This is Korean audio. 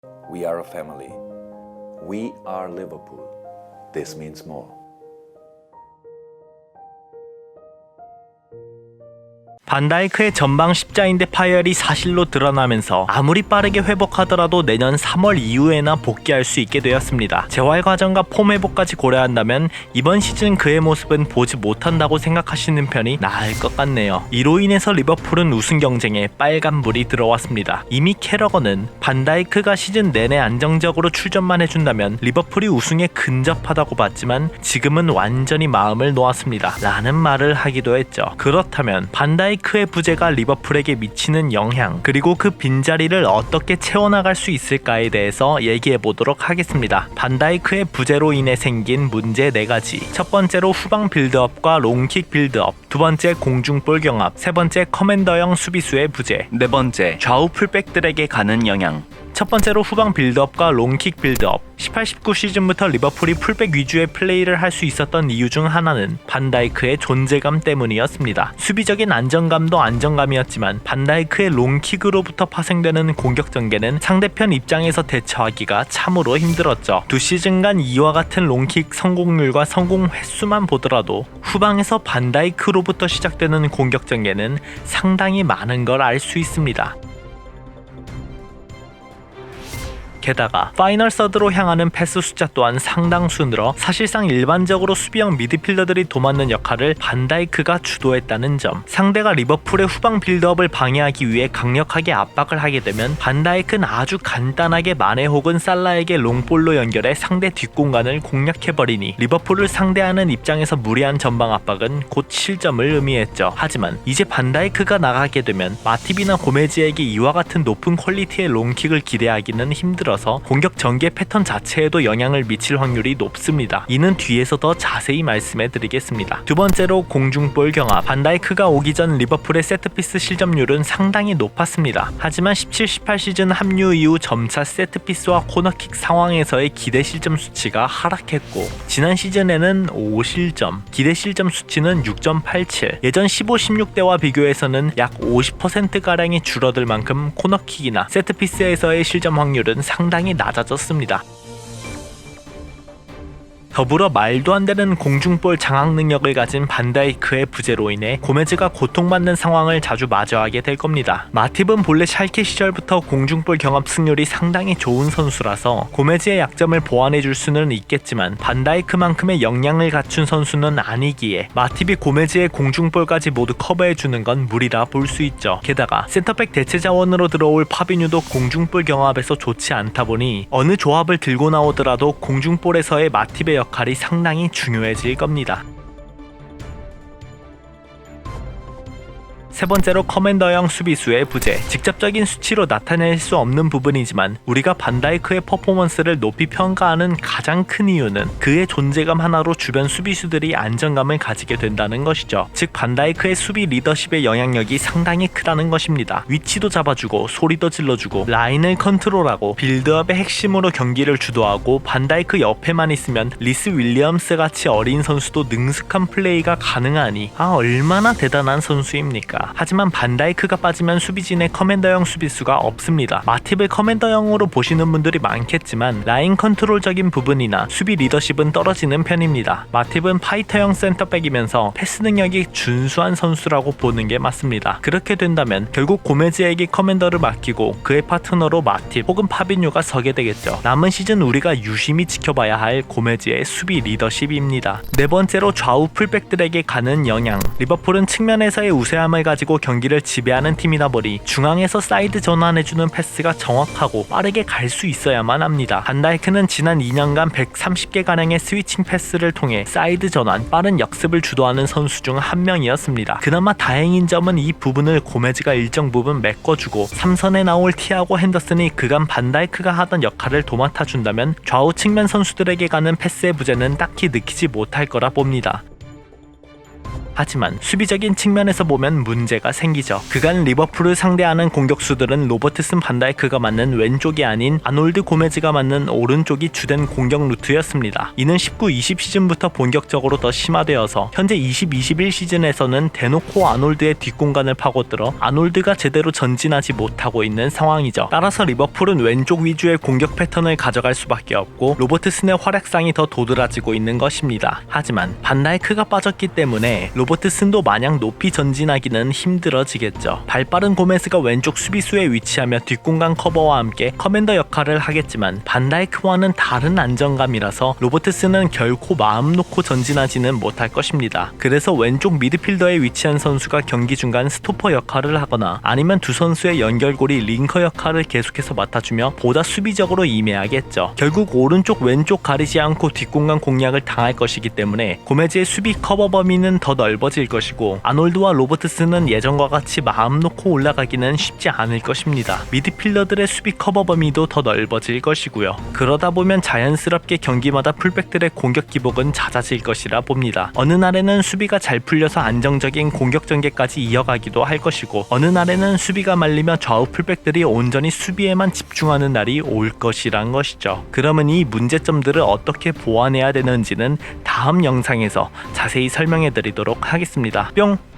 We are a family. We are Liverpool. This means more. 반다이크의 전방 십자인대 파열이 사실로 드러나면서 아무리 빠르게 회복하더라도 내년 3월 이후에나 복귀할 수 있게 되었습니다. 재활 과정과 폼 회복까지 고려한다면 이번 시즌 그의 모습은 보지 못한다고 생각하시는 편이 나을 것 같네요. 이로 인해서 리버풀은 우승 경쟁에 빨간불이 들어왔습니다. 이미 캐러건은 반다이크가 시즌 내내 안정적으로 출전만 해준다면 리버풀이 우승에 근접하다고 봤지만 지금은 완전히 마음을 놓았습니다. 라는 말을 하기도 했죠. 그렇다면 반다이크의 부재가 리버풀에게 미치는 영향, 그리고 그 빈자리를 어떻게 채워나갈 수 있을까에 대해서 얘기해 보도록 하겠습니다. 반다이크의 부재로 인해 생긴 문제 4가지. 첫 번째로 후방 빌드업과 롱킥 빌드업, 두 번째 공중볼 경합, 세 번째 커맨더형 수비수의 부재, 네 번째 좌우 풀백들에게 가는 영향. 첫 번째로 후방 빌드업과 롱킥 빌드업. 18-19 시즌부터 리버풀이 풀백 위주의 플레이를 할 수 있었던 이유 중 하나는 반다이크의 존재감 때문이었습니다. 수비적인 안정감도 안정감이었지만 반다이크의 롱킥으로부터 파생되는 공격 전개는 상대편 입장에서 대처하기가 참으로 힘들었죠. 두 시즌간 이와 같은 롱킥 성공률과 성공 횟수만 보더라도 후방에서 반다이크로부터 시작되는 공격 전개는 상당히 많은 걸 알 수 있습니다. 게다가 파이널 서드로 향하는 패스 숫자 또한 상당수 늘어 사실상 일반적으로 수비형 미드필더들이 도맡는 역할을 반다이크가 주도했다는 점. 상대가 리버풀의 후방 빌드업을 방해하기 위해 강력하게 압박을 하게 되면 반다이크는 아주 간단하게 마네 혹은 살라에게 롱볼로 연결해 상대 뒷공간을 공략해버리니 리버풀을 상대하는 입장에서 무리한 전방 압박은 곧 실점을 의미했죠. 하지만 이제 반다이크가 나가게 되면 마팁이나 고메즈에게 이와 같은 높은 퀄리티의 롱킥을 기대하기는 힘들어 공격 전개 패턴 자체에도 영향을 미칠 확률이 높습니다. 이는 뒤에서 더 자세히 말씀해 드리겠습니다. 두 번째로 공중볼 경합. 반다이크가 오기 전 리버풀의 세트피스 실점률은 상당히 높았습니다. 하지만 17-18 시즌 합류 이후 점차 세트피스와 코너킥 상황에서의 기대 실점 수치가 하락했고 지난 시즌에는 5실점, 기대 실점 수치는 6.87, 예전 15-16 때와 비교해서는 약 50%가량이 줄어들 만큼 코너킥이나 세트피스에서의 실점 확률은 상당히 낮아졌습니다. 더불어 말도 안 되는 공중볼 장악 능력을 가진 반다이크의 부재로 인해 고메즈가 고통받는 상황을 자주 마주하게 될 겁니다. 마팁은 본래 샬케 시절부터 공중볼 경합 승률이 상당히 좋은 선수라서 고메즈의 약점을 보완해줄 수는 있겠지만 반다이크만큼의 역량을 갖춘 선수는 아니기에 마팁이 고메즈의 공중볼까지 모두 커버해주는 건 무리라 볼 수 있죠. 게다가 센터백 대체 자원으로 들어올 파비뉴도 공중볼 경합에서 좋지 않다 보니 어느 조합을 들고 나오더라도 공중볼에서의 마팁의 역할이 상당히 중요해질 겁니다. 세 번째로 커맨더형 수비수의 부재. 직접적인 수치로 나타낼 수 없는 부분이지만 우리가 반다이크의 퍼포먼스를 높이 평가하는 가장 큰 이유는 그의 존재감 하나로 주변 수비수들이 안정감을 가지게 된다는 것이죠. 즉 반다이크의 수비 리더십의 영향력이 상당히 크다는 것입니다. 위치도 잡아주고 소리도 질러주고 라인을 컨트롤하고 빌드업의 핵심으로 경기를 주도하고 반다이크 옆에만 있으면 리스 윌리엄스 같이 어린 선수도 능숙한 플레이가 가능하니 얼마나 대단한 선수입니까? 하지만 반다이크가 빠지면 수비진의 커맨더형 수비수가 없습니다. 마팁을 커맨더형으로 보시는 분들이 많겠지만 라인 컨트롤적인 부분이나 수비 리더십은 떨어지는 편입니다. 마팁은 파이터형 센터백이면서 패스 능력이 준수한 선수라고 보는 게 맞습니다. 그렇게 된다면 결국 고메즈에게 커맨더를 맡기고 그의 파트너로 마팁 혹은 파비뉴가 서게 되겠죠. 남은 시즌 우리가 유심히 지켜봐야 할 고메즈의 수비 리더십입니다. 네 번째로 좌우 풀백들에게 가는 영향. 리버풀은 측면에서의 우세함을 가지고 경기를 지배하는 팀이다 보니 중앙에서 사이드 전환해주는 패스가 정확하고 빠르게 갈 수 있어야만 합니다. 반다이크는 지난 2년간 130개가량의 스위칭 패스를 통해 사이드 전환, 빠른 역습을 주도하는 선수 중 한 명이었습니다. 그나마 다행인 점은 이 부분을 고메즈가 일정 부분 메꿔주고 3선에 나올 티아고 핸더슨이 그간 반다이크가 하던 역할을 도맡아준다면 좌우 측면 선수들에게 가는 패스의 부재는 딱히 느끼지 못할 거라 봅니다. 하지만 수비적인 측면에서 보면 문제가 생기죠. 그간 리버풀을 상대하는 공격수들은 로버트슨 반다이크가 맞는 왼쪽이 아닌 아놀드 고메즈가 맞는 오른쪽이 주된 공격 루트였습니다. 이는 19-20 시즌부터 본격적으로 더 심화되어서 현재 20-21 시즌에서는 대놓고 아놀드의 뒷공간을 파고들어 아놀드가 제대로 전진하지 못하고 있는 상황이죠. 따라서 리버풀은 왼쪽 위주의 공격 패턴을 가져갈 수밖에 없고 로버트슨의 활약상이 더 도드라지고 있는 것입니다. 하지만 반다이크가 빠졌기 때문에 로버트슨도 마냥 높이 전진하기는 힘들어지겠죠. 발빠른 고메스가 왼쪽 수비수에 위치하며 뒷공간 커버와 함께 커맨더 역할을 하겠지만 반다이크와는 다른 안정감이라서 로버트슨은 결코 마음 놓고 전진하지는 못할 것입니다. 그래서 왼쪽 미드필더에 위치한 선수가 경기 중간 스토퍼 역할을 하거나 아니면 두 선수의 연결고리 링커 역할을 계속해서 맡아주며 보다 수비적으로 임해야겠죠. 결국 오른쪽 왼쪽 가리지 않고 뒷공간 공략을 당할 것이기 때문에 고메즈의 수비 커버 범위는 더 넓어질 것이고 아놀드와 로버트슨은 예전과 같이 마음 놓고 올라가기는 쉽지 않을 것입니다. 미드필더들의 수비 커버 범위도 더 넓어질 것이고요. 그러다 보면 자연스럽게 경기마다 풀백들의 공격 기복은 잦아질 것이라 봅니다. 어느 날에는 수비가 잘 풀려서 안정적인 공격 전개까지 이어가기도 할 것이고 어느 날에는 수비가 말리며 좌우 풀백들이 온전히 수비에만 집중하는 날이 올 것이란 것이죠. 그러면 이 문제점들을 어떻게 보완해야 되는지는 다음 영상에서 자세히 설명해 드리도록 하겠습니다. 뿅!